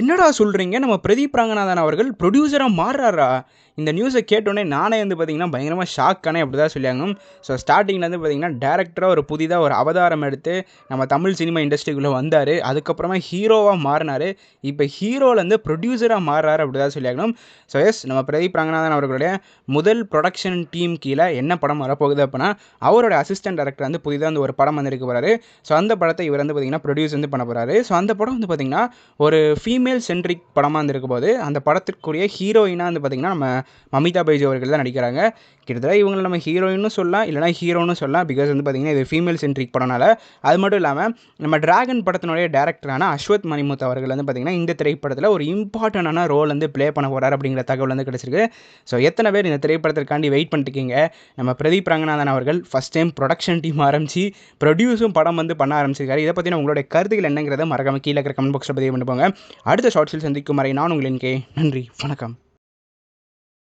என்னடா சொல்கிறீங்க? நம்ம பிரதீப் ரங்கநாதன் அவர்கள் ப்ரொடியூசராக மாறுறாரா? இந்த நியூஸை கேட்டோன்னே நானே வந்து பார்த்தீங்கன்னா பயங்கரமாக ஷாக் ஆனேன் அப்படி தான் சொல்லியாகணும். ஸோ ஸ்டார்டிங்லேருந்து பார்த்தீங்கன்னா டேரக்டராக ஒரு புதிதாக ஒரு அவதாரம் எடுத்து நம்ம தமிழ் சினிமா இண்டஸ்ட்ரிக்குள்ளே வந்தார். அதுக்கப்புறமா ஹீரோவாக மாறினார். இப்போ ஹீரோலேருந்து ப்ரொடியூசராக மாறுறாரு அப்படி தான் சொல்லியாகணும். ஸோ எஸ், நம்ம பிரதீப் ரங்கநாதன் அவர்களுடைய முதல் ப்ரொடக்ஷன் டீம் கீழே என்ன படம் வரப்போகுது அப்படின்னா, அவரோட அசிஸ்டன்ட் டேரக்டர் வந்து புதிதாக வந்து ஒரு படம் வந்து எடுக்க போகிறாரு. ஸோ அந்த படத்தை இவர் வந்து பார்த்தீங்கன்னா ப்ரொடியூஸ் வந்து பண்ண போகிறாரு. ஸோ அந்த படம் வந்து பார்த்தீங்கன்னா ஒரு ஃபீமேல் சென்ட்ரிக் படமாக வந்து இருக்கும் போது அந்த படத்திற்குரிய ஹீரோயினாக வந்து பார்த்திங்கன்னா நம்ம மமிதா பைஜு அவர்கள் தான் நடிக்கிறாங்க. கிட்டத்தட்ட இவங்களை நம்ம ஹீரோயின்னு சொல்லலாம், இல்லைனா ஹீரோன்னு சொல்லலாம். பிகாஸ் வந்து பார்த்திங்கன்னா இது ஃபீமேல் சென்ட்ரிக் படம்னால. அது மட்டும் இல்லாமல் நம்ம டிராகன் படத்தினுடைய டேரக்டரான அஸ்வத் மணிமுத்து அவர்கள் வந்து பார்த்திங்கன்னா இந்த திரைப்படத்தில் ஒரு இம்பார்ட்டண்டான ரோல் வந்து ப்ளே பண்ண போகிறார் அப்படிங்கிற தகவல் வந்து கிடச்சிருக்கு. ஸோ எத்தனை பேர் இந்த திரைப்படத்திற்காண்டி வெயிட் பண்ணிட்டுருக்கீங்க? நம்ம பிரதீப் ரங்கநாதன் அவர்கள் ஃபஸ்ட் டைம் ப்ரொடக்ஷன் டீம் ஆரம்பித்து ப்ரொடியூஸும் படம் வந்து பண்ண ஆரம்பிச்சிருக்காரு. இதை பற்றின உங்களுடைய கருத்துக்கள் என்னங்கிறத மறக்காம கீழே இருக்கிற கமெண்ட் பாக்ஸில் பதிவு பண்ணி போங்க. அடுத்த ஷார்ட்ஸில் சந்திக்கும் வரை நான் உங்களின் கே. நன்றி, வணக்கம்.